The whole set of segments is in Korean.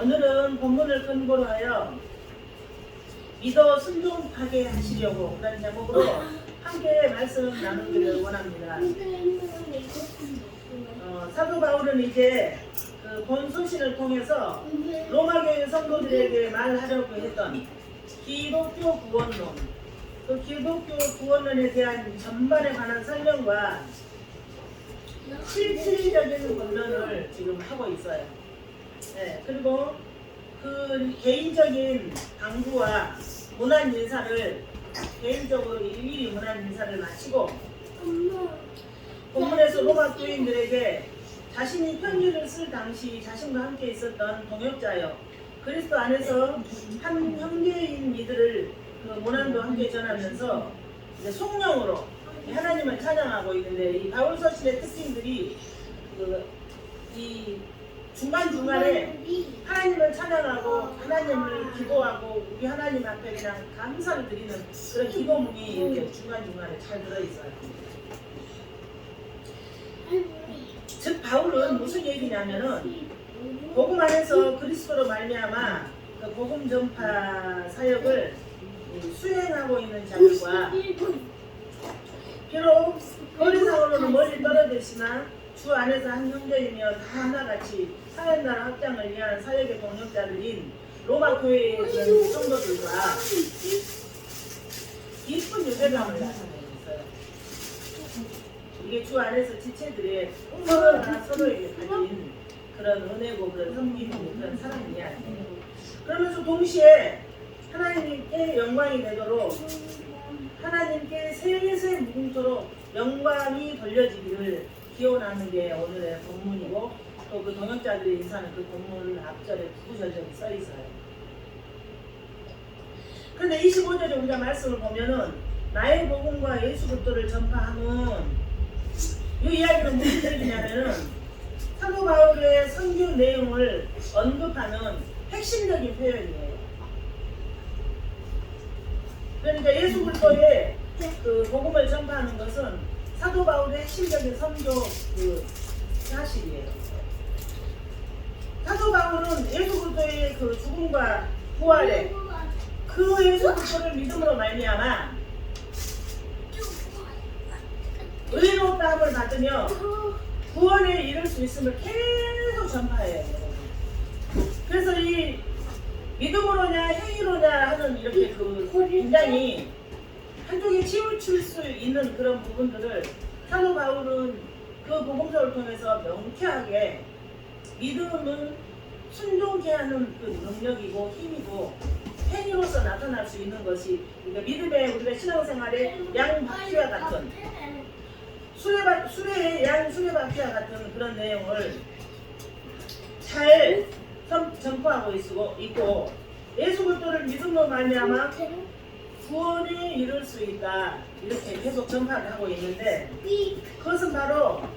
오늘은 본문을 근거로 하여 믿어 순종하게 하시려고 그런 제목으로 함께 말씀 나누기를 원합니다. 사도 바울은 이제 그 본소신을 통해서 로마교회 성도들에게 말하려고 했던 기독교 구원론, 그 기독교 구원론에 대한 전반에 관한 설명과 실질적인 본론을 지금 하고 있어요. 네, 그리고 그 개인적인 강구와 문안 인사를 개인적으로 일일이 문안 인사를 마치고 본문에서 로마 교인들에게 자신이 편지를 쓸 당시 자신과 함께 있었던 동역자여 그리스도 안에서 한 형제인 이들을 그 문안도 함께 전하면서 이제 성령으로 하나님을 찬양하고 있는데 이 바울 서신의 특징들이 이 중간중간에 하나님을 찬양하고 하나님을 기도하고 우리 하나님 앞에 그냥 감사를 드리는 그런 기도문이 이렇게 중간중간에 잘 들어있어요. 즉 바울은 무슨 얘기냐면은 복음 안에서 그리스도로 말미암아 그 복음 전파 사역을 수행하고 있는 자들과 비록 거리상으로는 멀리 떨어졌으나 주 안에서 한 형제이며 다 하나같이 하나나라 확장을 위한 사역의 동역자들인 로마 교회의 그런 성도들과 깊은 유대감을 나타내고 있어요. 이게 주 안에서 지체들의 서로가 서로에게 가진 그런 은혜고 그런 섬기고 그런 사랑의 이야기예요. 그러면서 동시에 하나님께 영광이 되도록 하나님께 세세 무궁토록 영광이 돌려지기를 기원하는 게 오늘의 본문이고 또 그 동역자들의 인사는 그 본문 앞절에 구구절절이 써 있어요. 그런데 25절에 우리가 말씀을 보면은 나의 복음과 예수 그리스도를 전파하면 이 이야기는 무슨 얘기냐면은 사도 바울의 선교 내용을 언급하는 핵심적인 표현이에요. 그러니까 예수 그리스도의 그 복음을 전파하는 것은 사도 바울의 핵심적인 선교 그 사실이에요. 사도 바울은 예수 그리스도의 그 죽음과 부활에 그 예수 그리스도를 믿음으로 말미암아 의롭다함을 받으며 구원에 이를 수 있음을 계속 전파해요. 그래서 이 믿음으로냐 행위로냐 하는 이렇게 그 굉장히 한쪽에 치우칠 수 있는 그런 부분들을 사도 바울은 그 복음서를 통해서 명쾌하게 믿음은 순종케 하는 그 능력이고 힘이고 행위로서 나타날 수 있는 것이 그러니까 믿음의 우리가 신앙생활의 양바퀴와 같은 수레의 양 수레바퀴와 같은 그런 내용을 잘 전파하고 있고 예수 그리스도를 믿음으로 말미암아 구원에 이룰 수 있다 이렇게 계속 전파를 하고 있는데 그것은 바로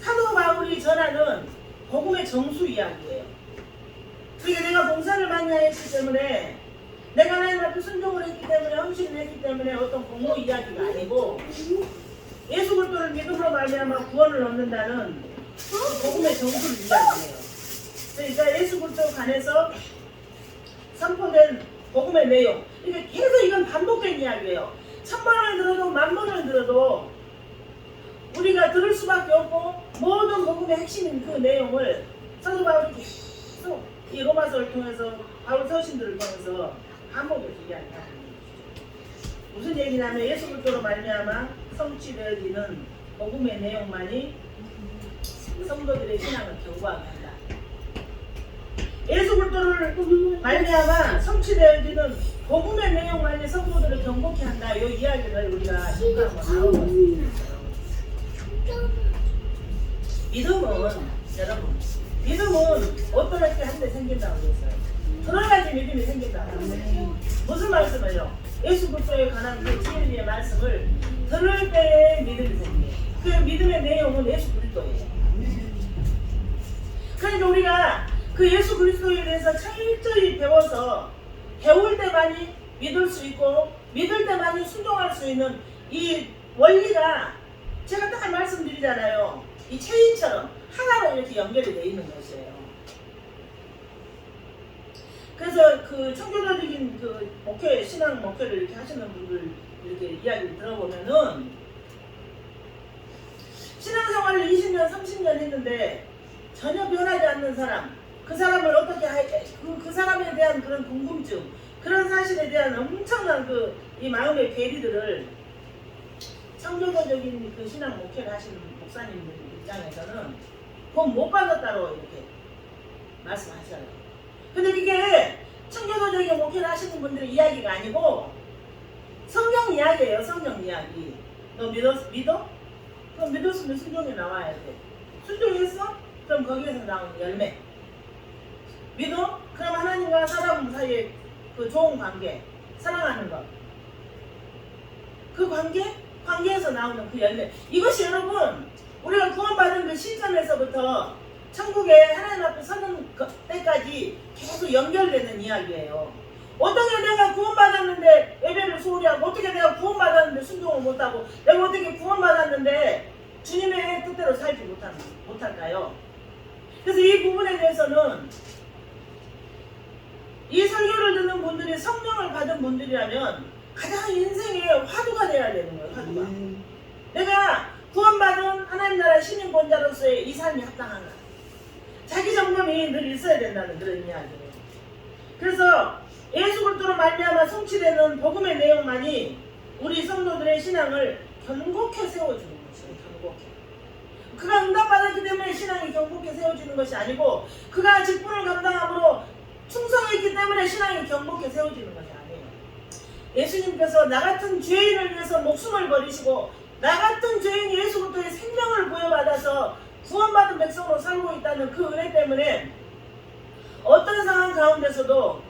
사도 바울이 전하는 복음의 정수 이야기예요. 그러니까 내가 봉사를 많이 했기 때문에 내가 하나님 앞에 순종을 했기 때문에 헌신을 했기 때문에 어떤 공모 이야기가 아니고 예수 그리스도를 믿음으로 말미암아 구원을 얻는다는 복음의 정수를 이야기해요. 그러니까 예수 그리스도 관해서 선포된 복음의 내용. 그러니까 계속 이건 반복된 이야기예요. 1000번을 들어도 10,000번을 들어도 우리가 들을 수밖에 없고 모든 복음의 핵심인 그 내용을 사도 바울이 계속 이 로마서를 통해서 바울 서신들을 통해서 반복해서 이야기합니다. 무슨 얘기냐면 예수 그리스도로 말미암아 성취되어지는 복음의 내용만이 성도들의 신앙을 견고하게 한다. 예수 그리스도를 말미암아 성취되어지는 복음의 내용만이 성도들을 견고케 한다. 이 이야기를 우리가 잠깐 한번 나눠보고 있습니다. 믿음은 어떻게 한데 생긴다고 했어요. 들어야지 믿음이 생긴다고 했어요. 무슨 말씀을요? 예수 그리스도에 관한 그 진리의 말씀을 들을 때에 믿음이 생겨요. 그 믿음의 내용은 예수 그리스도예요. 그러니까 우리가 그 예수 그리스도에 대해서 철저히 배워서 배울 때만이 믿을 수 있고 믿을 때만이 순종할 수 있는 이 원리가 제가 딱 말씀드리잖아요. 이 체인처럼 하나로 이렇게 연결이 되어 있는 것이에요. 그래서 그 청교도적인 그 목회, 신앙 목회를 이렇게 하시는 분들 이렇게 이야기를 들어보면은 신앙생활을 20년, 30년 했는데 전혀 변하지 않는 사람, 그 사람을 어떻게 그 사람에 대한 그런 궁금증, 그런 사실에 대한 엄청난 이 마음의 괴리들을 청교도적인 그 신앙 목회를 하시는 목사님들 입장에서는 그건 못 받았다고 이렇게 말씀하셔요. 근데 이게 청교도적인 목회를 하시는 분들의 이야기가 아니고 성경 이야기예요. 성경 이야기. 너 믿어? 그럼 믿었으면 순종에 나와야 돼. 순종했어? 그럼 거기에서 나오는 열매. 믿어? 그럼 하나님과 사람 사이에 그 좋은 관계, 사랑하는 것. 그 관계에서 나오는 그 열매. 이것이 여러분, 우리가 구원받은 그 시점에서부터 천국에 하나님 앞에 서는 때까지 계속 연결되는 이야기예요. 어떻게 내가 구원받았는데 예배를 소홀히 하고, 어떻게 내가 구원받았는데 순종을 못하고, 내가 어떻게 구원받았는데 주님의 뜻대로 살지 못할까요? 그래서 이 부분에 대해서는 이 설교를 듣는 분들이 성령을 받은 분들이라면 가장 인생의 화두가 돼야 되는 거예요. 화두가. 내가 구원받은 하나님 나라 시민권자로서의 이 삶이 합당한가. 자기 점검이 늘 있어야 된다는 그런 이야기예요. 그래서 예수 그리스도로 말미암아 성취되는 복음의 내용만이 우리 성도들의 신앙을 견고케 세워주는 것이에요. 견고케. 그가 응답받았기 때문에 신앙이 견고케 세워지는 것이 아니고, 그가 직분을 감당함으로 충성했기 때문에 신앙이 견고케 세워지는 것이 아니에요. 예수님께서 나 같은 죄인을 위해서 목숨을 버리시고, 나 같은 죄인이 예수 그리스도의 생명을 부여받아서 구원받은 백성으로 살고 있다는 그 은혜 때문에 어떤 상황 가운데서도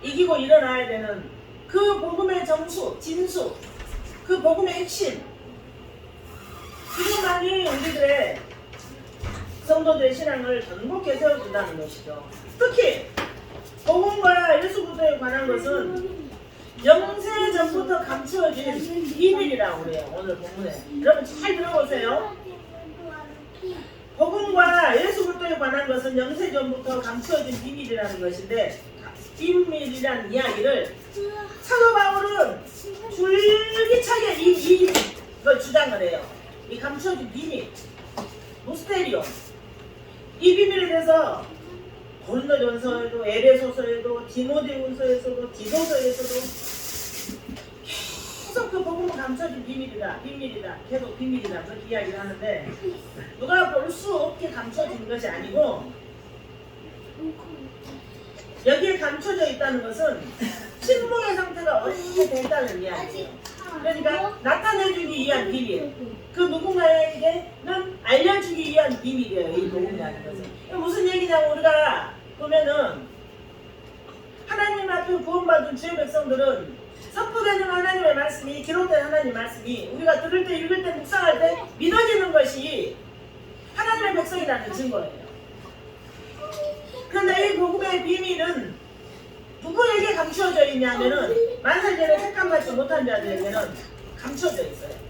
이기고 일어나야 되는 그 복음의 정수, 진수, 그 복음의 핵심, 이것만이 우리들의 성도들의 신앙을 견고케 세워준다는 것이죠. 특히 복음과 예수 그리스도에 관한 것은 영세 전부터 감추어진 비밀이라고 그래요. 오늘 본문에 여러분 잘 들어보세요. 복음과 예수 그리스도에 관한 것은 영세 전부터 감추어진 비밀이라는 것인데, 비밀이라는 이야기를 사도 바울은 줄기차게 이걸 주장을 해요. 이 감춰진 비밀, 모스테리오. 이 비밀에 대해서 고린도전서에도, 에베소서에도, 디모데후서에서도, 디도서에서도 계속 그 복음은 감춰진 비밀이다, 계속 비밀이다 그렇게 이야기를 하는데, 누가 볼 수 없게 감춰진 것이 아니고 여기에 감춰져 있다는 것은 침묵의 상태가 어떻게 됐다는 이야기예요. 그러니까 나타내주기 위한 비밀, 그 누군가에게는 알려주기 위한 비밀이에요. 이 복음이라는 것은. 무슨 얘기냐면, 우리가 보면은 하나님 앞에 구원받은 주의 백성들은 선포되는 하나님의 말씀이, 기록된 하나님의 말씀이 우리가 들을 때, 읽을 때, 묵상할 때 믿어지는 것이 하나님의 백성이라는 증거예요. 그런데 이 복음의 비밀은 누구에게 감추어져 있냐면은 만세전에 택함받지 못한 자들에게는 감추어져 있어요.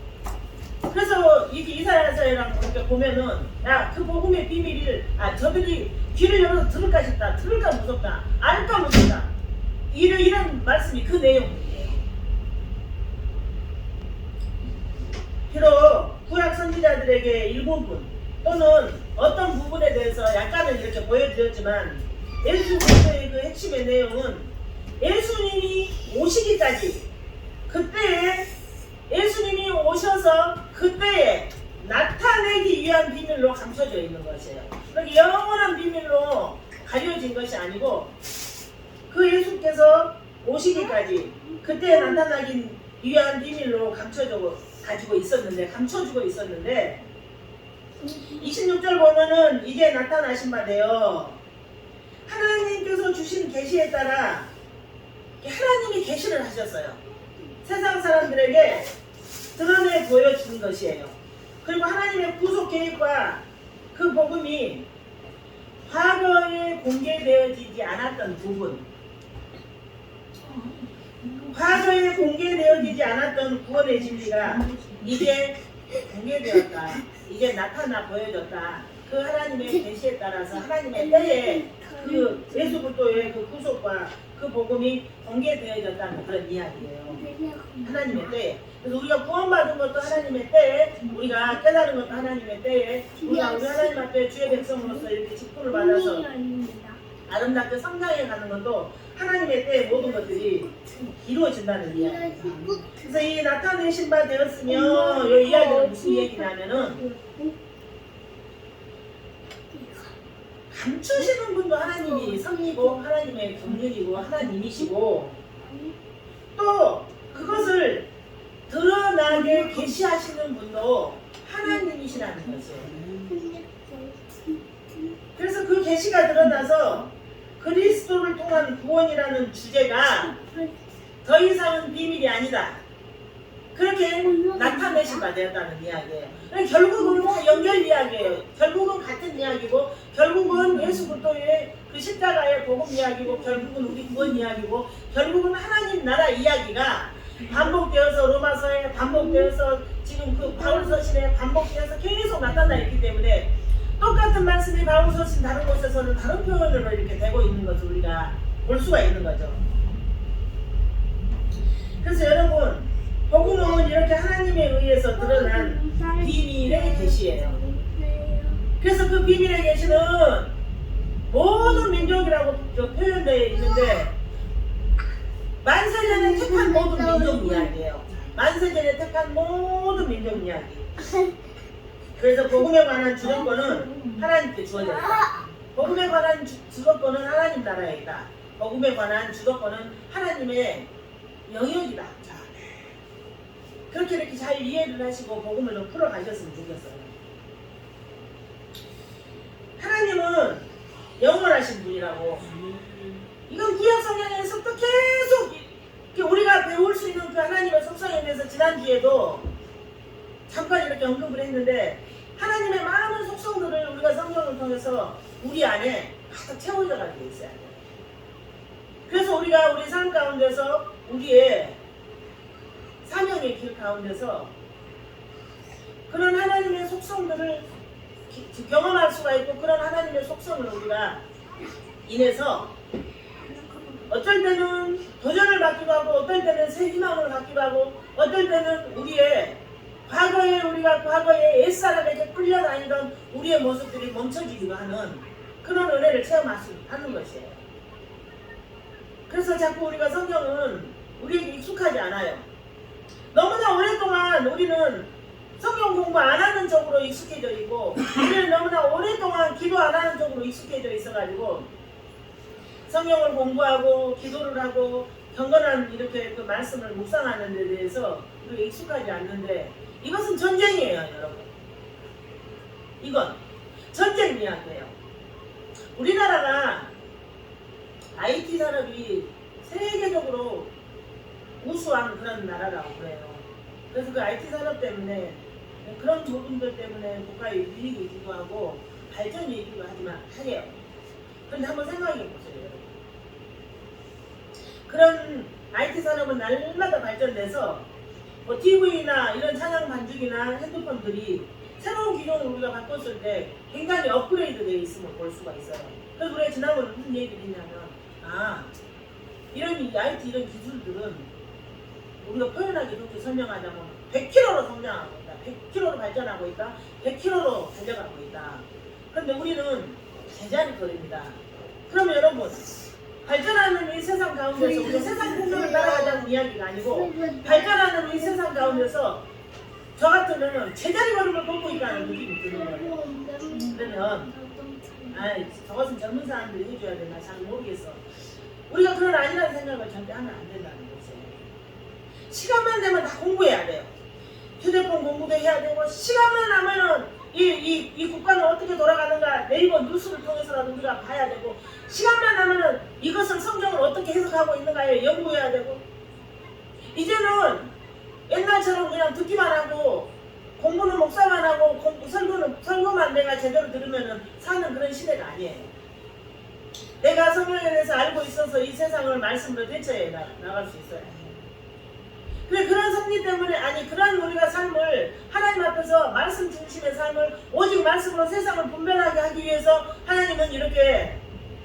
그래서 이사야서랑 이렇게 보면은, 야, 그 복음의 비밀을 저들이 귀를 열어서 들을까 싶다, 들을까 무섭다, 알까 무섭다, 이런 말씀이 그 내용이에요. 비록 구약 선지자들에게 일부분 또는 어떤 부분에 대해서 약간은 이렇게 보여드렸지만, 예수 그리스도의 그 핵심의 내용은 예수님이 오시기까지, 그때에 예수님이 오셔서 그때에 나타내기 위한 비밀로 감춰져 있는 것이에요. 그러니까 영원한 비밀로 가려진 것이 아니고, 그 예수께서 오시기까지 그때에 나타나기 위한 비밀로 감춰주고 있었는데 26절 보면은 이게 나타나신 바 되어 하나님께서 주신 계시에 따라 하나님이 계시를 하셨어요. 세상 사람들에게 드러내 보여준 것이에요. 그리고 하나님의 구속 계획과 그 복음이 과거에 공개되어지지 않았던 부분, 과거에 공개되어지지 않았던 구원의 진리가 이제 공개되었다, 이제 나타나 보여졌다. 그 하나님의 계시에 따라서 하나님의 때에 그 예수그리스도의 그 구속과 그 복음이 공개되어졌다는 그런 이야기예요. 하나님의 때에. 그래서 우리가 구원받은 것도 하나님의 때에, 우리가 깨달은 것도 하나님의 때에, 우리가 우리 하나님 앞에 주의 백성으로서 이렇게 직분을 받아서 아름답게 성장해 가는 것도 하나님의 때에 모든 것들이 이루어진다는 이야기입니다. 그래서 이 나타내신 바 되었으며 이 이야기는 무슨 얘기냐면은 감추시는 분도 하나님이 섭리고 하나님의 경륜이고 하나님이시고 또 그것을 드러나게 계시하시는 분도 하나님이시라는 것이에요. 그래서 그 계시가 드러나서 그리스도를 통한 구원이라는 주제가 더 이상은 비밀이 아니다. 그렇게 나타내신 바 되었다는 이야기예요. 결국은 다 연결 이야기예요. 결국은 같은 이야기고, 결국은 예수 그리스도의 그 십자가의 복음 이야기고, 결국은 우리 구원 이야기고, 결국은 하나님 나라 이야기가 반복되어서 로마서에 반복되어서 지금 그 바울서신에 반복되어서 계속 나타나 있기 때문에 똑같은 말씀이 바울서신 다른 곳에서는 다른 표현으로 이렇게 되고 있는 것을 우리가 볼 수가 있는 거죠. 그래서 여러분, 복음은 이렇게 하나님에 의해서 드러난 비밀의 계시예요. 그래서 그 비밀의 계시는 모든 민족이라고 표현되어 있는데 만세전에 택한 모든 민족 이야기예요. 만세전에 택한 모든 민족 이야기. 그래서 복음에 관한 주도권은 하나님께 주어져 있다. 복음에 관한 주도권은 하나님 나라에 있다. 복음에 관한 주도권은 하나님의 영역이다. 그렇게 이렇게 잘 이해를 하시고 복음을 좀 풀어가셨으면 좋겠어요. 하나님은 영원하신 분이라고. 이건 구약 성경에서부터 계속 우리가 배울 수 있는 그 하나님의 속성에 대해서 지난주에도 잠깐 이렇게 언급을 했는데 하나님의 많은 속성들을 우리가 성경을 통해서 우리 안에 가득 채워져 가지고 있어야 돼요. 그래서 우리가 우리 삶 가운데서 우리의 사명의 길 가운데서 그런 하나님의 속성들을 경험할 수가 있고 그런 하나님의 속성을 우리가 인해서 어떨 때는 도전을 받기도 하고 어떨 때는 새 희망을 받기도 하고 어떨 때는 우리의 우리가 과거에 옛사람에게 끌려다니던 우리의 모습들이 멈춰지기도 하는 그런 은혜를 체험하는 것이에요. 그래서 자꾸 우리가 성경은 우리에게 익숙하지 않아요. 너무나 오랫동안 우리는 성경 공부 안 하는 쪽으로 익숙해져 있고 우리는 너무나 오랫동안 기도 안 하는 쪽으로 익숙해져 있어가지고 성경을 공부하고 기도를 하고 경건한 이렇게 그 말씀을 묵상하는 데 대해서 우리가 익숙하지 않는데 이것은 전쟁이에요, 여러분. 이건 전쟁 이야기예요. 우리나라가 IT 산업이 세계적으로 우수한 그런 나라라고 그래요. 그래서 그 IT 산업 때문에 그런 부분들 때문에 국가의 이익이 있기도 하고 발전이 있기도 하게요. 그런데 한번 생각해 보세요, 여러분. 그런 IT 산업은 날마다 발전돼서 뭐 TV나 이런 찬양 반죽이나 핸드폰들이 새로운 기종을 우리가 바꿨을 때 굉장히 업그레이드 되어 있음을 볼 수가 있어요. 그래서 우리가 지난번에 무슨 얘기를 했냐면 이런 IT 이런 기술들은 우리가 표현하기 좋게 설명하자면 100km로 성장하고 있다. 100km로 발전하고 있다. 100km로 달려가고 있다. 그런데 우리는 제자리 거리입니다. 그러면 여러분 발전하는 이 세상 가운데서 우리가 세상 풍경을 따라가자는 이야기가 아니고 발전하는 이 세상 가운데서 저 같으면 제자리 걸음을 걷고 있다는 느낌이 드는 거예요. 그러면 저것은 젊은 사람들이 해줘야 되나 잘 모르겠어. 우리가 그런 아니라는 생각을 절대 하면 안 된다는 거죠. 시간만 되면 다 공부해야 돼요. 휴대폰 공부도 해야 되고 시간만 나면은 이 국가는 어떻게 돌아가는가 네이버 뉴스를 통해서라도 우리가 봐야 되고 시간만 나면은 이것을 성경을 어떻게 해석하고 있는가에 연구해야 되고 이제는 옛날처럼 그냥 듣기만 하고 공부는 목사만 하고 설교만 내가 제대로 들으면은 사는 그런 시대가 아니에요. 내가 성경에 대해서 알고 있어서 이 세상을 말씀으로 대처해 나갈 수 있어요. 그래 그런 섭리 때문에 그런 우리가 삶을 하나님 앞에서 말씀 중심의 삶을 오직 말씀으로 세상을 분별하게 하기 위해서 하나님은 이렇게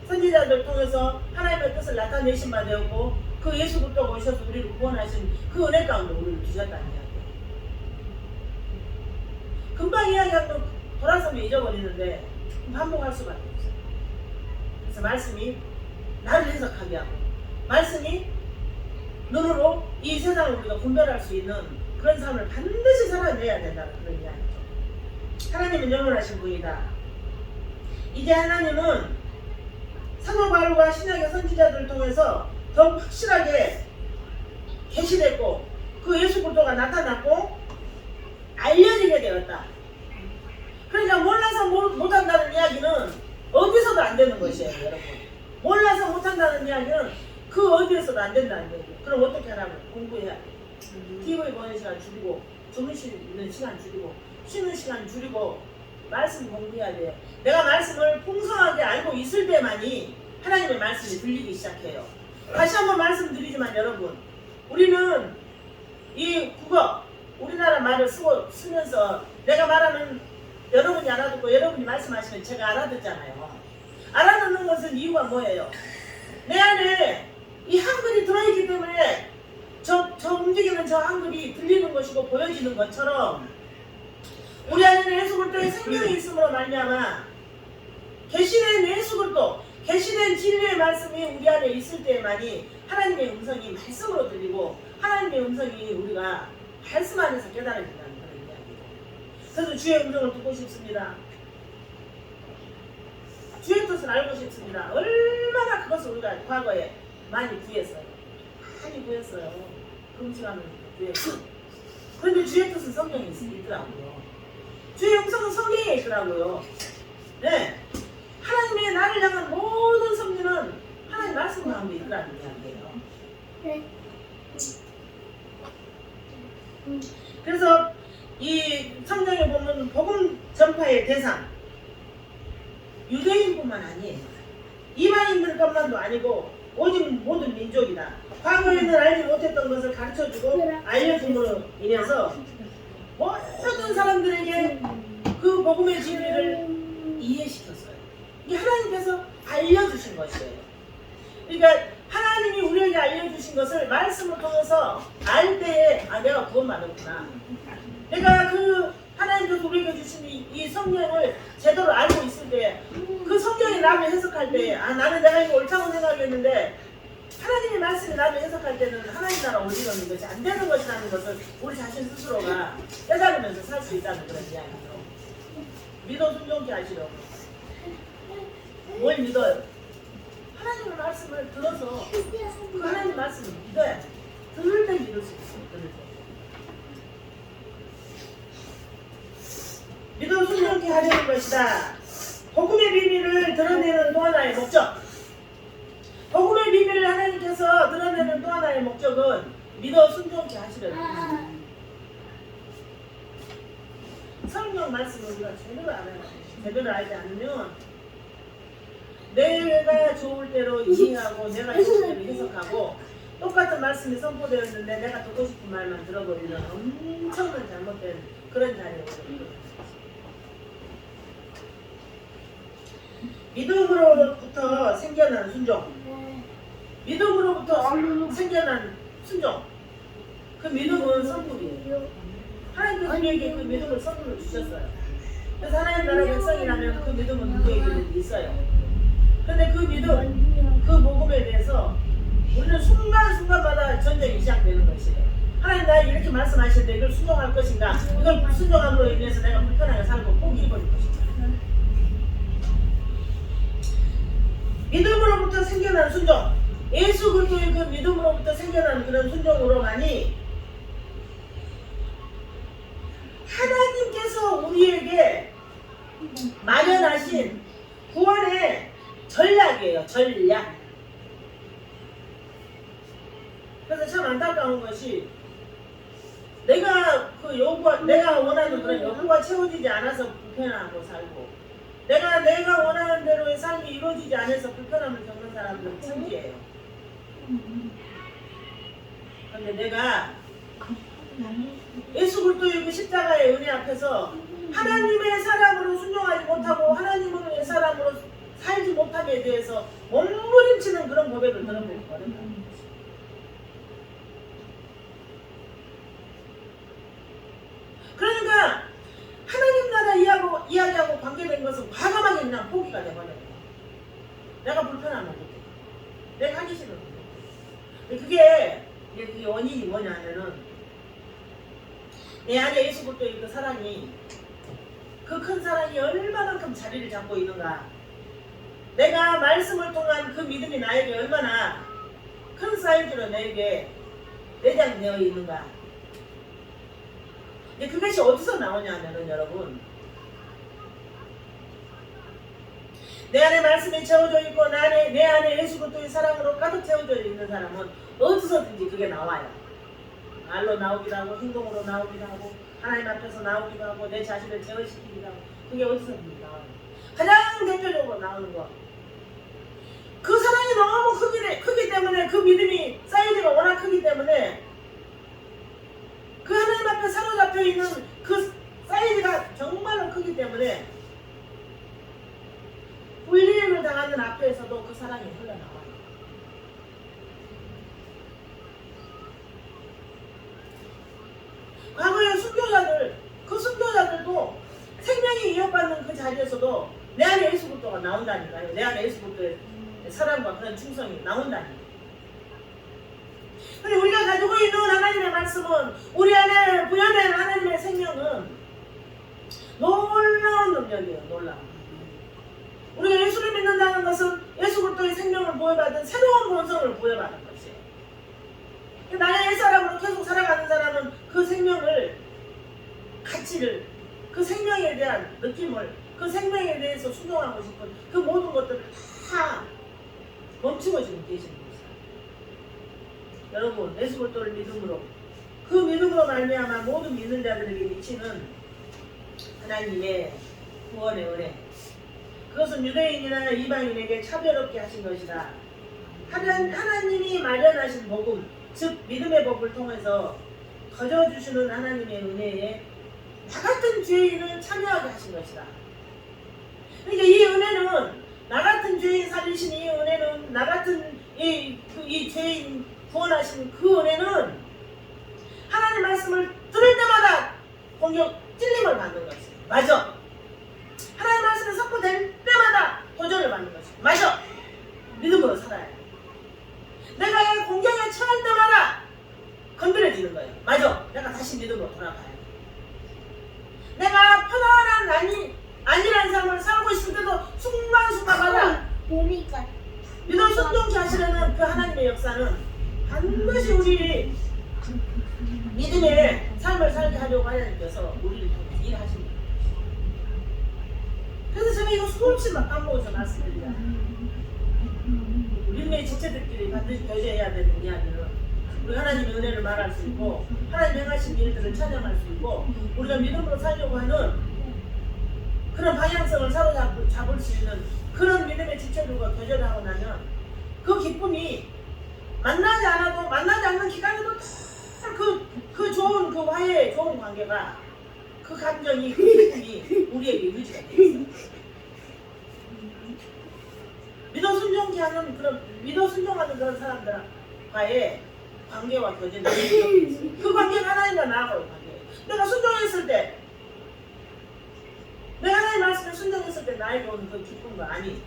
선지자들 통해서 하나님의 뜻을 나타내신 바 되었고 그 예수 그리스도가 오셔서 우리를 구원하신 그 은혜 가운데 우리를 두셨다는 이야기예요. 금방 이야기하면 돌아서면 잊어버리는데 반복할 수밖에 없어요. 그래서 말씀이 나를 해석하게 하고 말씀이 눈으로 이 세상을 우리가 분별할 수 있는 그런 삶을 반드시 살아내야 된다는 그런 이야기죠. 하나님은 영원하신 분이다. 이제 하나님은 사도 바울과 신약의 선지자들을 통해서 더욱 확실하게 계시됐고 그 예수 그리스도가 나타났고 알려지게 되었다. 그러니까 몰라서 못한다는 이야기는 어디서도 안 되는 것이에요, 여러분. 몰라서 못한다는 이야기는 그 어디에서도 안 된다는 거예요. 그럼 어떻게 하라고요? 공부해야 돼. TV 보는 시간 줄이고 주무시는 시간 줄이고 쉬는 시간 줄이고 말씀 공부해야 돼요. 내가 말씀을 풍성하게 알고 있을 때만이 하나님의 말씀이 들리기 시작해요. 다시 한번 말씀드리지만 여러분, 우리는 이 국어, 우리나라 말을 쓰면서 내가 말하면 여러분이 알아듣고 여러분이 말씀하시면 제가 알아듣잖아요. 알아듣는 것은 이유가 뭐예요? 내 안에 이 한글이 들어있기 때문에 저 움직이는 저 한글이 들리는 것이고 보여지는 것처럼 우리 안에는 예수 그리스도의 생명이 있음으로 말미암아 계시된 예수 그리스도, 계시된 진리의 말씀이 우리 안에 있을 때만이 하나님의 음성이 말씀으로 들리고 하나님의 음성이 우리가 말씀 안에서 깨달아진다는 그런 이야기예요. 그래서 주의 음성을 듣고 싶습니다. 주의 뜻을 알고 싶습니다. 얼마나 그것을 우리가 과거에 많이 구했어요. 많이 구했어요. 금식하면서 구했어요. 그런데 주의 뜻은 성경에 있더라고요. 주의 음성은 성경에 있더라고요. 네. 하나님의 나를 향한 모든 섭리는 하나님 말씀 가운데 있더라는 이야기예요. 네. 그래서 이 성경에 보면 복음 전파의 대상 유대인뿐만 아니에요. 이방인들 것만도 아니고 오직 모든 민족이다. 과거에는 알지 못했던 것을 가르쳐주고 알려줌으로 인해서 모든 사람들에게 그 복음의 진리를 이해시켰어요. 이게 하나님께서 알려주신 것이에요. 그러니까 하나님이 우리에게 알려주신 것을 말씀을 통해서 알 때에 내가 구원받았구나. 내가 그 하나님께서 우리에게 주신 이 성경을 제대로 알고 있을 때 그 성경이 나를 해석할 때 나는 내가 이거 옳다고 생각했는데 하나님의 말씀이 나를 해석할 때는 하나님 나라 올리는 것이 안 되는 것이라는 것을 우리 자신 스스로가 깨달으면서 살 수 있다는 그런 이야기죠. 믿어 순종케 하시려고. 뭘 믿어요? 하나님의 말씀을 들어서 그 하나님 말씀을 믿어야 돼. 들을 때 믿을 수 있어요. 들을 때. 믿어 순종케 하려는 것이다. 복음의 비밀을 드러내는 또 하나의 목적. 복음의 비밀을 하나님께서 드러내는 또 하나의 목적은 믿어 순종케 하시려는 것입니다. 성경 말씀을 우리가 제대로 알지 않으면 내가 좋을 대로 이해하고 내가 좋을 대로 해석하고 똑같은 말씀이 선포되었는데 내가 듣고 싶은 말만 들어버리는 엄청난 잘못된 그런 자리에 오르는 믿음으로부터 생겨난 순종. 믿음으로부터 생겨난 순종. 그 믿음은 선물이에요. 하나님께서 우리에게 그 믿음을 선물로 주셨어요. 그래서 하나님 나라 백성이라면 그 믿음은 누구에게도 있어요. 그런데 그 믿음, 그 복음에 대해서 우리는 순간순간마다 전쟁이 시작되는 것이에요. 하나님 나에게 이렇게 말씀하시는데 이걸 순종할 것인가? 이걸 불순종함으로 인해서 내가 불편하게 살고 포기해버릴 것인가? 믿음으로부터 생겨난 순종, 예수 그리스도의 그 믿음으로부터 생겨난 그런 순종으로만이 하나님께서 우리에게 마련하신 구원의 전략이에요. 전략. 그래서 참 안타까운 것이 내가 원하는 그런 요구가 채워지지 않아서 불편하고 살고 내가 원하는 대로의 삶이 이루어지지 않아서 불편함을 겪는 사람들은 천지예요. 그런데 내가 예수 그리스도의 그 십자가의 은혜 앞에서 하나님의 사람으로 순종하지 못하고 하나님의 사람으로 살지 못함에 대해서 몸부림치는 그런 고백을 들어보고 어렵다. 그러니까 하나님 나라 이야기하고 관계된 것은 과감하게 그냥 포기가 돼버려요. 내가 불편하면 못해. 내가 하기 싫은 거예요. 그게 원인이 뭐냐면은 내 안에 예수 그리스도의 그 사랑이 그 큰 사랑이 얼마만큼 자리를 잡고 있는가. 내가 말씀을 통한 그 믿음이 나에게 얼마나 큰 사이즈로 내게 내장되어 있는가. 근데 그것이 어디서 나오냐면은 여러분, 내 안에 말씀이 채워져 있고 내 안에 예수 그리스도의 사랑으로 가득 채워져 있는 사람은 어디서든지 그게 나와요. 말로 나오기도 하고 행동으로 나오기도 하고 하나님 앞에서 나오기도 하고 내 자신을 제어시키기도 하고 그게 어디서든지 나와요. 가장 대표적으로 나오는 거, 그 사랑이 너무 크기 때문에, 그 믿음이 사이즈가 워낙 크기 때문에 그 하나님 앞에 사로잡혀 있는 그 사이즈가 정말로 크기 때문에 불리임을 당하는 앞에서도 그 사랑이 흘러나와요. 과거의 그 순교자들도 생명이 이어받는 그 자리에서도 내 안에 예수 그리스도가 나온다니까요. 내 안에 예수 그리스도의 사랑과 그런 충성이 나온다니까요. 근데 우리가 가지고 있는 하나님의 말씀은, 우리 안에 부여된 하나님의 생명은 놀라운 능력이에요. 놀라운. 우리가 예수를 믿는다는 것은 예수 그리스도의 생명을 부여받은 새로운 본성을 부여받은 것이에요. 나의 옛사람으로 계속 살아가는 사람은 그 생명을, 가치를, 그 생명에 대한 느낌을, 그 생명에 대해서 순종하고 싶은 그 모든 것들을 다 멈추고 지금 계시는 거예요. 여러분, 예수 그리스도를 믿음으로, 그 믿음으로 말미암아 모든 믿는 자들에게 미치는 하나님의 구원의 은혜, 그것은 유대인이나 이방인에게 차별 없게 하신 것이다. 하나님이 마련하신 복음, 즉 믿음의 법을 통해서 거저주시는 하나님의 은혜에 나 같은 죄인을 참여하게 하신 것이다. 그러니까 이 은혜는, 나 같은 죄인 살리신 이 은혜는, 나 같은 이 죄인 구원하신 그 은혜는 하나님 말씀을 들을 때마다 공격, 찔림을 받는 것이에요. 맞아. 하나님 말씀이 선포될 때마다 도전을 받는 것이에요. 맞아. 믿음으로 살아야 돼. 내가 공격에 처할 때마다 건드려지는 거예요. 맞아. 내가 다시 믿음으로 돌아가야 돼. 내가 편안한 안일한 삶을 살고 있을 때도 순간순간마다 믿음 순종케 하시려는 그 하나님의 역사는 반드시 우리 믿음의 삶을 살게 하려고 하나님께서 우리를 통해서 일하십니다. 그래서 제가 이거 수없이 막 까먹어서 말씀드리잖아요. 믿음의 지체들끼리 반드시 교제해야 되는 이야기는, 우리 하나님의 은혜를 말할 수 있고 하나님 행하신 일들을 찬양할 수 있고 우리가 믿음으로 살려고 하는 그런 방향성을 사로잡을 수 있는 그런 믿음의 지체들과 교제를 하고 나면 그 기쁨이 만나지 않는 기간에도 그 좋은 그 화해의 좋은 관계가, 그 감정이, 그 기쁨이 우리에게 유지가 돼 있어요. 믿어 순종하는 그런 사람들과의 관계와 교제는 그 관계가 하나님과 나하고의 관계예요. 내가 순종했을 때, 내가 하나님 말씀에 순종했을 때 나에게 오는 그 기쁨과 아니,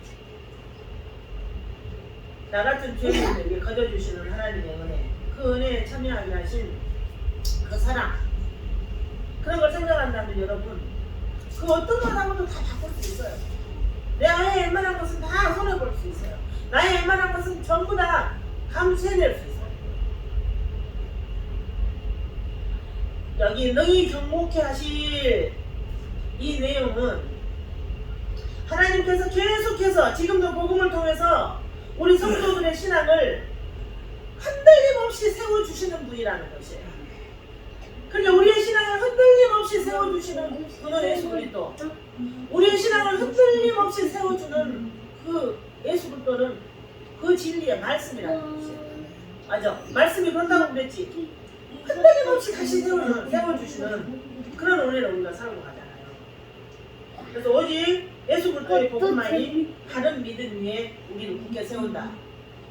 나 같은 죄인들에게 거저주시는 하나님의 은혜, 그 은혜에 참여하게 하신 그 사랑, 그런 걸 생각한다면 여러분, 그 어떤 것 하고도 다 바꿀 수 있어요. 나의 웬만한 것은 다 손해볼 수 있어요. 나의 웬만한 것은 전부 다 감수해낼 수 있어요. 여기 능히 경목케 하실 이 내용은 하나님께서 계속해서 지금도 복음을 통해서 우리 성도들의 신앙을 흔들림 없이 세워주시는 분이라는 것이에요. 그러니까 우리의 신앙을 흔들림 없이 세워주시는 분은 예수 그리스도. 우리의 신앙을 흔들림 없이 세워주는 그 예수 그리스도는 그 진리의 말씀이라는 것이에요. 맞아. 말씀이 그런다고 그랬지. 흔들림 없이 다시 세워주시는 그런 은혜를 우리가 살고 가잖아요. 그래서 오직 예수 그리스도의 복음만이 바른 믿음 위에 우리를 굳게 세운다.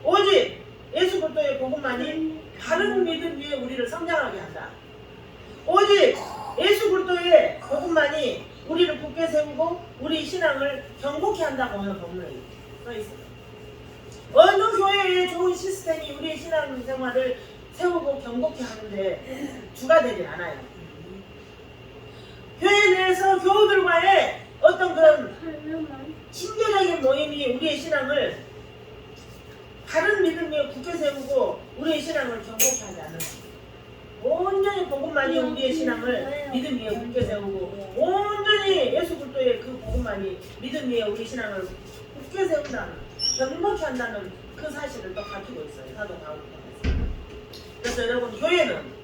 오직 예수 그리스도의 복음만이 바른 믿음 위에 우리를 성장하게 한다. 오직 예수 그리스도의 복음만이 우리를 굳게 세우고 우리 신앙을 경고케 한다고 하는 본문에 써 있어요. 어느 교회의 좋은 시스템이 우리의 신앙생활을 세우고 경고케 하는데 주가 되지 않아요. 교회 내에서 교우들과의 어떤 그런 신교적인 모임이 우리의 신앙을 바른 믿음 위에 굳게 세우고 우리의 신앙을 경고케 하지 않는 거예요. 온전히 복음만이 우리의 신앙을 믿음 위에 굳게 세우고 온전히 예수 그리스도의 그 복음만이 믿음 위에 우리 신앙을 굳게 세운다는, 경고케 한다는 그 사실을 또 밝히고 있어요. 사도 바울이. 그래서 여러분, 교회는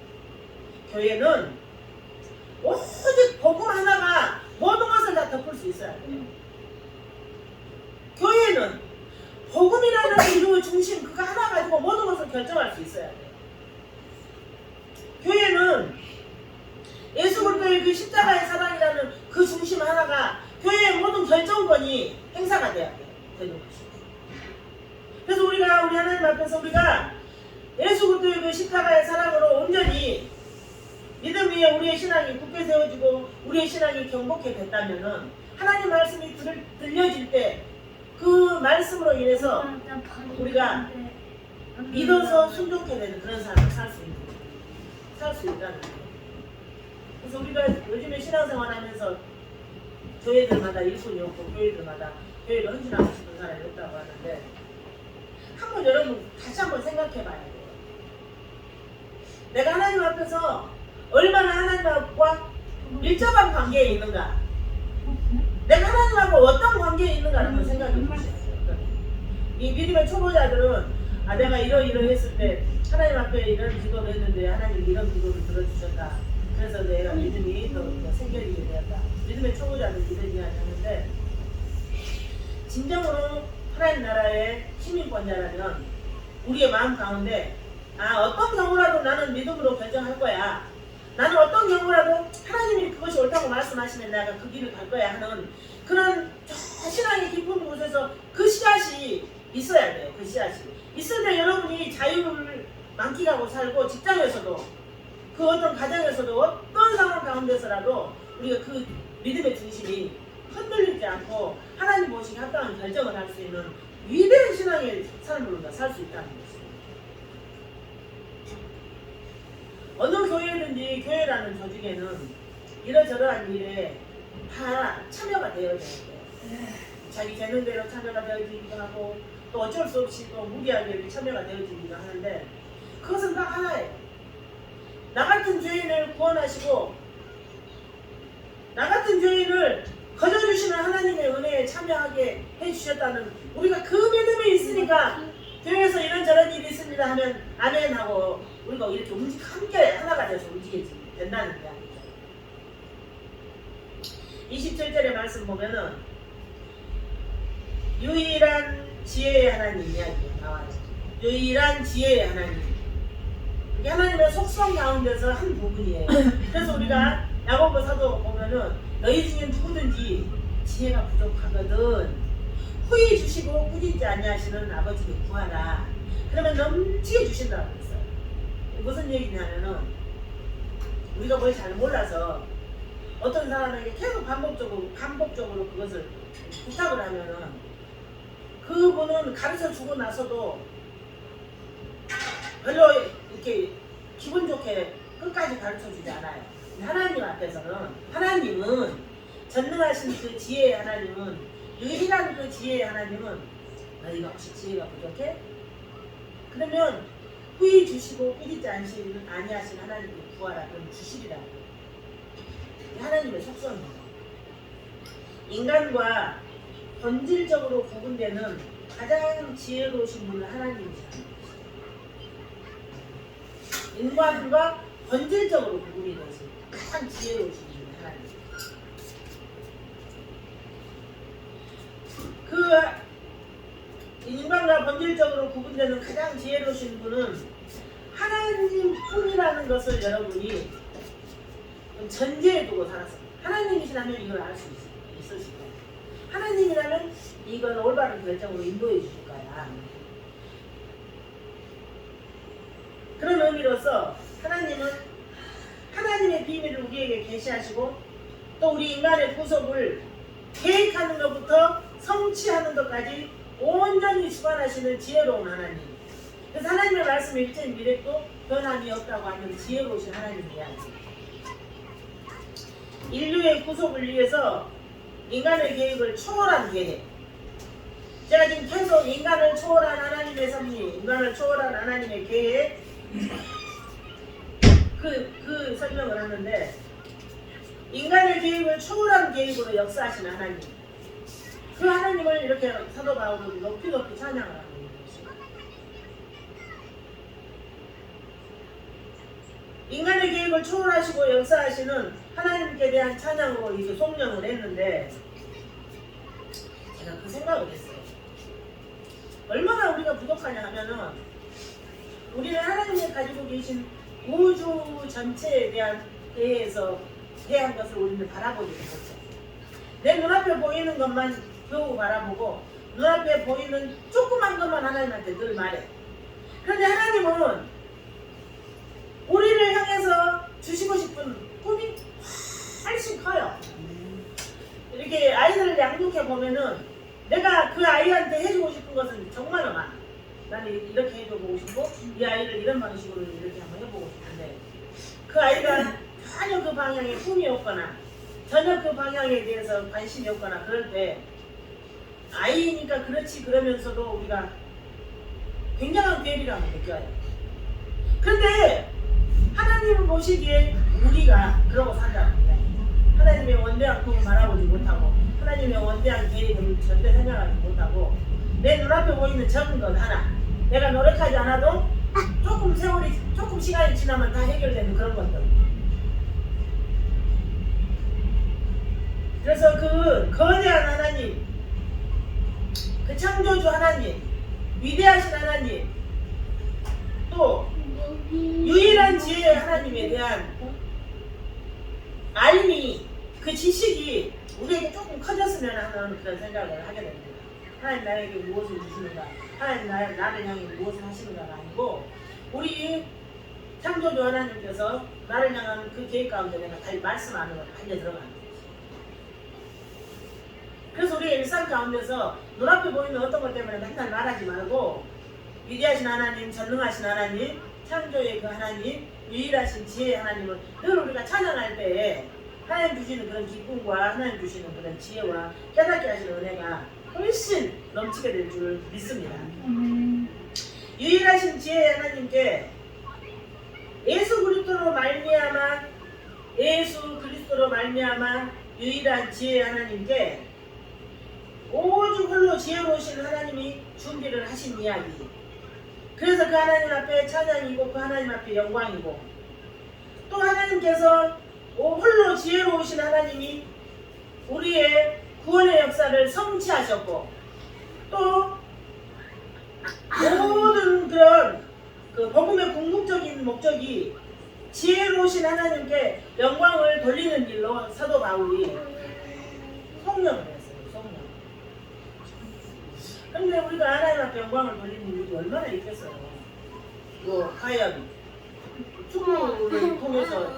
오직 복음 하나가 모든 것을 다 덮을 수 있어야 돼요. 교회는 복음이라는 그 중심, 그거 하나 가지고 모든 것을 결정할 수 있어야 돼요. 교회는 예수 그리스도의 그 십자가의 사랑이라는 그 중심 하나가 교회의 모든 결정권이 행사가 돼야 돼요. 되는 것이죠. 그래서 우리 하나님 앞에서 우리가 예수 그리스도의 그 십자가의 사랑으로 온전히 믿음 위에 우리의 신앙이 굳게 세워지고 우리의 신앙이 경복해 됐다면은 하나님 말씀이 들려질 때 그 말씀으로 인해서 우리가 믿어서 순종케 되는 그런 삶을 살 수 있다는 거예요. 그래서 우리가 요즘에 신앙생활 하면서 교회들마다 일꾼이 없고 교회를 헌신하고 싶은 사람이 없다고 하는데 한번 여러분 다시 한번 생각해 봐야 돼요. 내가 하나님 앞에서 얼마나 하나님과 밀접한 관계에 있는가, 내가 하나님하고 어떤 관계에 있는가를 한번 생각해 보세요. 이 믿음의 초보자들은 내가 이러했을 때 하나님 앞에 이런 기도를 했는데 하나님 이런 기도를 들어주셨다. 그래서 내가 믿음이 더 생겨지게 되었다. 믿음의 초보자들은 이런 이야기 하는데, 진정으로 하나님 나라의 시민권자라면 우리의 마음 가운데 어떤 경우라도 나는 믿음으로 결정할 거야, 나는 어떤 경우라도 하나님이 그것이 옳다고 말씀하시면 내가 그 길을 갈 거야 하는 그런 신앙의 깊은 곳에서 그 씨앗이 있어야 돼요. 그 씨앗이 있을 때 여러분이 자유를 만끽하고 살고, 직장에서도 그 어떤 가정에서도 어떤 상황 가운데서라도 우리가 그 믿음의 중심이 흔들리지 않고 하나님 보시기 합당한 결정을 할 수 있는 위대한 신앙의 삶을 우리가 살 수 있다는 것입니다. 어느 교회든지 교회라는 조직에는 이러저러한 일에 다 참여가 되어야 돼요. 자기 재능대로 참여가 되어지기도 하고 또 어쩔 수 없이 또 무리하게 참여가 되어지기도 하는데, 그것은 다 하나예요. 나 같은 죄인을 구원하시고 나 같은 죄인을 거저주시는 하나님의 은혜에 참여하게 해주셨다는, 우리가 그 믿음이 있으니까 교회에서 이런저런 일이 있습니다 하면 아멘 하고 우리가 이렇게 함께 하나가 돼서 움직이게 된다는 이야기죠. 27절의 말씀 보면은 유일한 지혜의 하나님 이야기 나와요. 유일한 지혜의 하나님. 이게 하나님의 속성 가운데서 한 부분이에요. 그래서 우리가 야고보 사도 보면은 너희 중에 누구든지 지혜가 부족하거든 후히 주시고 꾸짖지 아니하시는 아버지께 구하라. 그러면 넘치게 주신다고 했어요. 무슨 얘기냐면은 우리가 뭘 잘 몰라서 어떤 사람에게 계속 반복적으로 그것을 부탁을 하면은 그분은 가르쳐 주고 나서도 별로 이렇게 기분 좋게 끝까지 가르쳐 주지 않아요. 하나님 앞에서는, 하나님은 전능하신 그 지혜의 하나님은, 유일한 그 지혜의 하나님은 너희가 혹시 지혜가 부족해? 그러면 후히 주시고 꾸짖지 아니하신 하나님께 구하라. 그럼 주시리라. 하나님의 속성입니다. 인간과 본질적으로 구분되는 가장 지혜로우신 분은 하나님이시다. 인간과 본질적으로 구분이 되신 가장 지혜로우신 분은 하나님. 그 인간과 본질적으로 구분되는 가장 지혜로우신 분은 하나님뿐이라는 것을 여러분이 전제에 두고 살았습니다. 하나님이시라면 이걸 알 수 있으실 거예요. 하나님이라면 이건 올바른 결정으로 인도해 주실 거야. 그런 의미로서 하나님은 하나님의 비밀을 우리에게 계시하시고 또 우리 인간의 구속을 계획하는 것부터 성취하는 것까지 온전히 주관하시는 지혜로운 하나님. 그래서 하나님의 말씀의 일체인 미래도 변함이 없다고 하는 지혜로우신 하나님이야. 인류의 구속을 위해서 인간의 계획을 초월한 계획. 제가 지금 계속 인간을 초월한 하나님의 섭리, 인간을 초월한 하나님의 계획 그 설명을 하는데 인간의 계획을 초월한 계획으로 역사하신 하나님. 그 하나님을 이렇게 사도 바울이 높이 찬양을 하고 있는 것입니다. 인간의 계획을 초월하시고 역사하시는 하나님께 대한 찬양으로 이제 송명을 했는데 제가 그 생각을 했어요. 얼마나 우리가 부족하냐 하면은 우리는 하나님이 가지고 계신 우주 전체에 대해서 대한 것을 우리는 바라보지 못했어요. 내 눈앞에 보이는 것만 겨우 바라보고 눈앞에 보이는 조그만 것만 하나님한테 늘 말해. 그런데 하나님은 우리를 향해서 주시고 싶은 꿈이 훨씬 커요. 이렇게 아이들을 양육해 보면은 내가 그 아이한테 해주고 싶은 것은 정말 많아. 나는 이렇게 해주고 싶고 이 아이를 이런 방식으로 이렇게 한번 해보고 싶은데 그 아이가 전혀 그 방향에 꿈이 없거나 전혀 그 방향에 대해서 관심이 없거나 그럴 때 아이니까 그렇지 그러면서도 우리가 굉장한 괴리감을 느껴요. 그런데 하나님을 보시기에 우리가 그러고 산다는 거예요. 하나님의 원대한 꿈을 바라보지 못하고 하나님의 원대한 계획을 절대 생각하지 못하고 내 눈앞에 보이는 적은 건 하나 내가 노력하지 않아도 조금 시간이 지나면 다 해결되는 그런 것들. 그래서 그 거대한 하나님, 그 창조주 하나님, 위대하신 하나님, 또 유일한 지혜의 하나님에 대한 알미, 그 지식이 우리에게 조금 커졌으면 하는 그런 생각을 하게 됩니다. 하나님 나에게 무엇을 주시는가, 하나님 나를 향해 무엇을 하시는가가 아니고 우리 창조주 하나님께서 나를 향한 그 계획 가운데 내가 다 말씀하는 걸 달려 들어가는 거지. 그래서 우리의 일상 가운데서 눈앞에 보이는 어떤 것 때문에 맨날 말하지 말고 위대하신 하나님, 전능하신 하나님, 창조의 그 하나님, 유일하신 지혜의 하나님을 늘 우리가 찬양할 때에 하나님 주시는 그런 기쁨과 하나님 주시는 그런 지혜와 깨닫게 하시는 은혜가 훨씬 넘치게 될 줄 믿습니다. 유일하신 지혜의 하나님께 예수 그리스도로 말미암아 유일한 지혜의 하나님께 오직 홀로 지혜로우신 하나님이 준비를 하신 이야기. 그래서 그 하나님 앞에 찬양이고 그 하나님 앞에 영광이고 또 하나님께서 홀로 지혜로우신 하나님이 우리의 구원의 역사를 성취하셨고 또 모든 그런 그 복음의 궁극적인 목적이 지혜로우신 하나님께 영광을 돌리는 일로 사도 바울이 성령을 했어요. 성령. 그런데 우리가 하나님 앞에 영광을 돌리는 일이 얼마나 있겠어요. 과연 축구를 통해서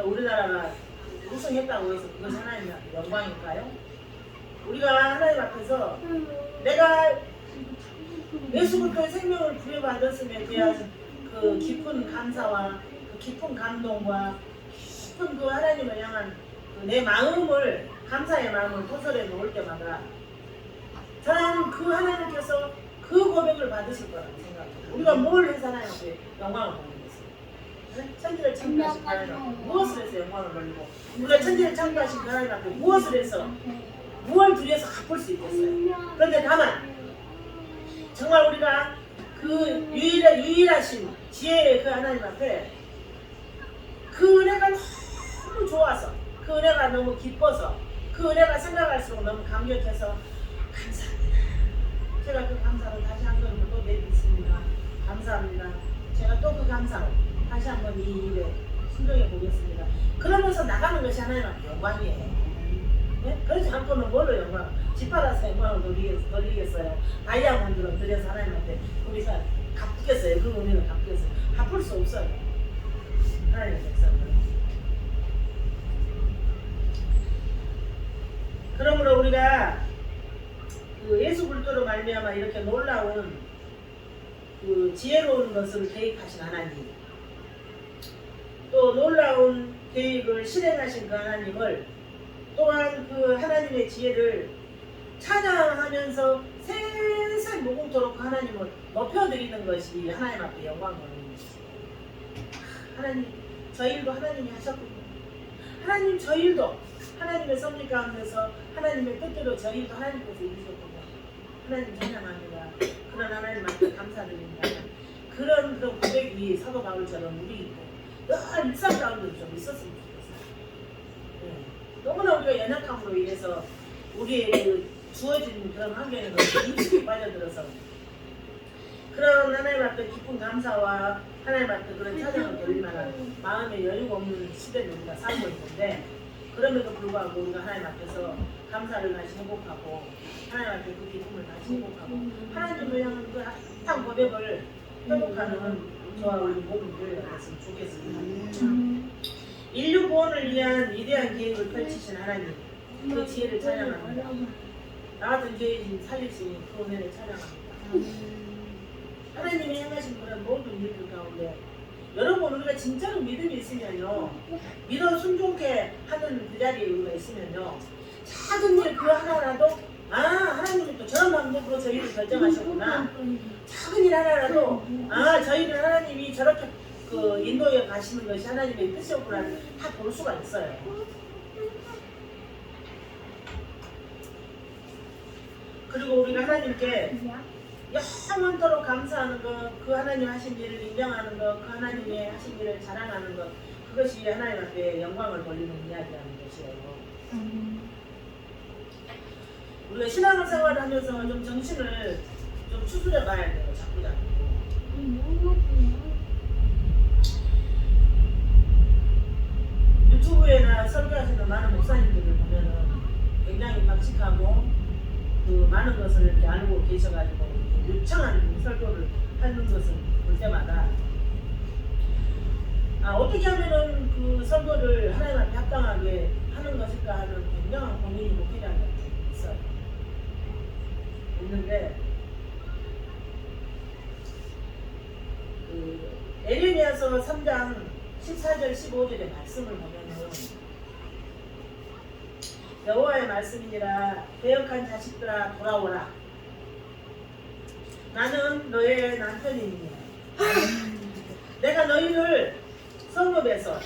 우리나라가 우승했다고 해서 그것이 하나님 앞에 영광일까요? 우리가 하나님 앞에서 내가 예수 그리스도의 생명을 부여받았음에 대한 그 깊은 감사와 그 깊은 감동과 깊은 그 하나님을 향한 내 마음을 감사의 마음을 토설해 놓을 때마다 저는 그 하나님께서 그 고백을 받으실 거라고 생각해요. 우리가 뭘 해서 하나님 앞에 영광을 돌리겠어요? 천지를 창조하신 하나님 앞에 무엇을 해서 영광을 돌리고 우리가 천지를 창조하신 하나님 앞에 무엇을 해서 무엇을 들여서 갚을 수 있겠어요? 그런데 다만 정말 우리가 그 유일하신 지혜의 그 하나님 앞에 그 은혜가 너무 좋아서 그 은혜가 너무 기뻐서 그 은혜가 생각할수록 너무 감격해서 감사합니다. 제가 그 감사로 다시 한 번 또 내딛습니다. 감사합니다. 제가 또 그 감사로 다시 한 번 이 일에 순종해 보겠습니다. 그러면서 나가는 것이 하나님 앞에 영광이에요. 예? 그렇지 않고는 뭘로 영광? 집 팔아서 영광을 돌리겠어요. 다이아몬드로 드려서 하나님한테 우리가 갚겠어요. 그 의미는 갚겠어요. 갚을 수 없어요. 하나님의 백성은. 그러므로 우리가 그 예수 그리스도로 말미암아 이렇게 놀라운 그 지혜로운 것을 계획하신 하나님, 또 놀라운 계획을 실행하신 그 하나님을, 또한 그 하나님의 지혜를 찬양하면서 세상 무궁토록 그 하나님을 높여드리는 것이 하나님 앞에 영광을 얻는 것이죠. 하나님, 저 일도 하나님이 하셨군요. 하나님, 저 일도 하나님의 섭리 가운데서 하나님의 뜻대로 저 일도 하나님께서 이루셨군요. 하나님 찬양합니다. 그런 하나님 앞에 감사드립니다. 그런 고백이 사도 바울처럼 우리 늘 일상 가운데도 좀 있었으면 좋겠어요. 네. 너무나 우리가 연약함으로 인해서 우리의 그 주어진 그런 환경에 너무 깊이 빠져들어서 그런 하나님 앞에 깊은 감사와 하나님 앞에 그런 찬양을 돌릴 만한 마음의 여유가 없는 시대를 우리가 살고 있는데, 그럼에도 불구하고 우리가 하나님 앞에서 감사를 다시 회복하고 하나님 앞에 그 기쁨을 다시 회복하고 하나님을 향한 그 한 고백을 회복하는 저와 우리 모든 교회가 됐으면 좋겠습니다. 인류 구원을 위한 위대한 계획을 펼치신 하나님, 그 지혜를 찬양합니다. 나 같은 죄인 살리시니 그 은혜를 찬양합니다. 하나님이 행하신 그런 모든 일들 가운데 여러분, 우리가 진짜로 믿음이 있으면요, 믿어 순종케 하는 그 자리에 우리가 있으면요, 작은 일 그 하나라도 하나님이 또 저런 방법으로 저희를 결정하셨구나, 작은 일 하나라도 저희를 하나님이 저렇게 그 인도에 가시는 것이 하나님의 뜻이었구나 다 볼 수가 있어요. 그리고 우리가 하나님께 영원토록 감사하는 것, 그 하나님 하신 일을 인정하는 것, 그 하나님의 하신 일을 자랑하는 것, 그것이 하나님 앞에 영광을 돌리는 이야기라는 것이에요. 우리가 신앙생활을 하면서 좀 정신을 좀 추스려 봐야 돼요. 자꾸. 유튜브에나 설교하시는 많은 목사님들을 보면은 굉장히 박식하고 그 많은 것을 이렇게 알고 계셔가지고 유창한 설교를 하는 것을 볼 때마다 어떻게 하면은 그 설교를 하나님 앞에 합당하게 하는 것일까 하는 굉장한 고민이 목회자한테 있어요. 있는데 그 에레미야서 3장 14절 15절의 말씀을 보면은 여호와의 말씀이니라. 배역한 자식들아 돌아오라. 나는 너의 남편이니라. 내가 너희를 성읍에서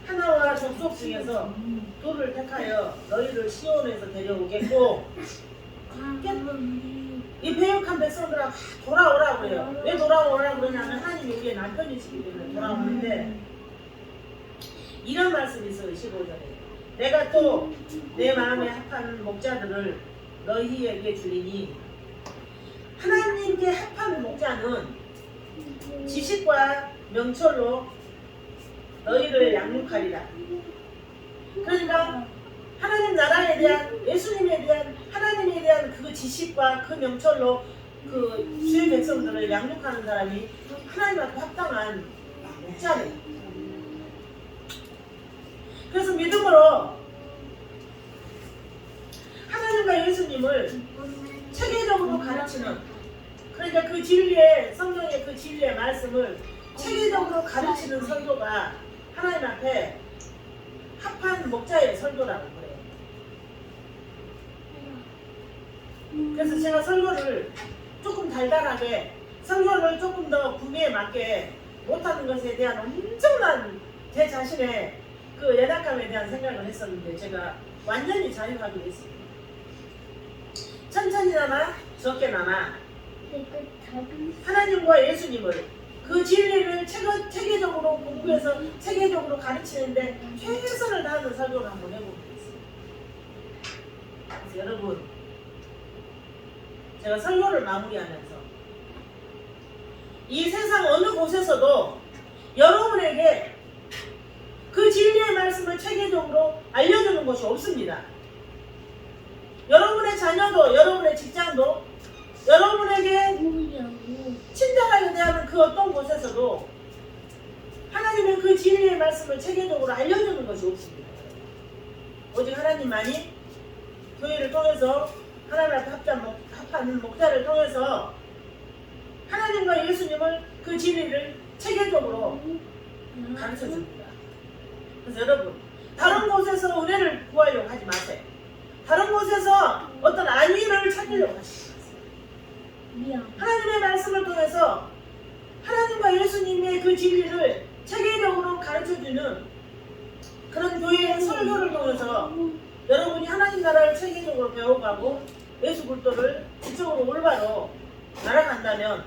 하나와 족속 중에서 둘을 택하여 너희를 시온에서 데려오겠고, 이 배역한 백성들아 돌아오라 그래요. 왜 돌아오라 그러냐면 하나님이 우리의 남편이시기 때문에 돌아오는데, 이런 말씀이 있어요. 15절에 내가 또 내 마음에 합한 목자들을 너희에게 주리니, 하나님께 합한 목자는 지식과 명철로 너희를 양육하리라. 그러니까 하나님 나라에 대한, 예수님에 대한, 하나님에 대한 그 지식과 그 명철로 그 주의 백성들을 양육하는 사람이 하나님 앞에 합당한 목자래요. 그래서 믿음으로 하나님과 예수님을 체계적으로 가르치는, 그러니까 그 진리의, 성경의 그 진리의 말씀을 체계적으로 가르치는 설교가 하나님 앞에 합한 목자의 설교라고 그래요. 그래서 제가 설교를 조금 달달하게, 설교를 조금 더 구미에 맞게 못하는 것에 대한 엄청난 제 자신의 그 연약함에 대한 생각을 했었는데, 제가 완전히 자유하게 됐습니다. 천천히나마 적게나마 하나님과 예수님을, 그 진리를 체계적으로 공부해서 체계적으로 가르치는데 최선을 다하는 설교를 한번 해보겠습니다. 그래서 여러분, 제가 설교를 마무리하면서 이 세상 어느 곳에서도 여러분에게 그 진리의 말씀을 체계적으로 알려주는 것이 없습니다. 여러분의 자녀도, 여러분의 직장도, 여러분에게 친절하게 대하는 그 어떤 곳에서도 하나님의 그 진리의 말씀을 체계적으로 알려주는 것이 없습니다. 오직 하나님만이 교회를 통해서 하나님 앞에 합하는 목자를 통해서 하나님과 예수님을 그 진리를 체계적으로 가르쳐 줍니다. 그래서 여러분, 다른 곳에서 은혜를 구하려고 하지 마세요. 다른 곳에서 어떤 안위를 찾으려고 하지 마세요. 하나님의 말씀을 통해서 하나님과 예수님의 그 진리를 체계적으로 가르쳐주는 그런 교회의 설교를 통해서 여러분이 하나님 나라를 체계적으로 배워가고 예수 그리스도를 지적으로 올바로 날아간다면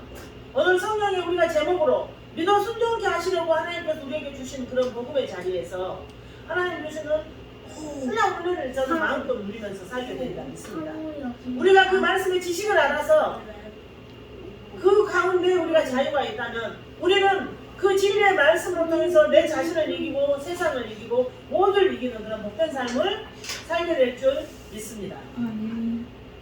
오늘 성경에 우리가 제목으로 믿어 순종케 하시려고 하나님께서 우리에게 주신 그런 복음의 자리에서 하나님 주시는 훌륭한 은혜를 저는 마음껏 누리면서 살게 되리라 믿습니다. 우리가 그 말씀의 지식을 알아서 그 가운데 우리가 자유가 있다면 우리는 그 진리의 말씀을 통해서 내 자신을 이기고 세상을 이기고 모두를 이기는 그런 복된 삶을 살게 될 줄 믿습니다.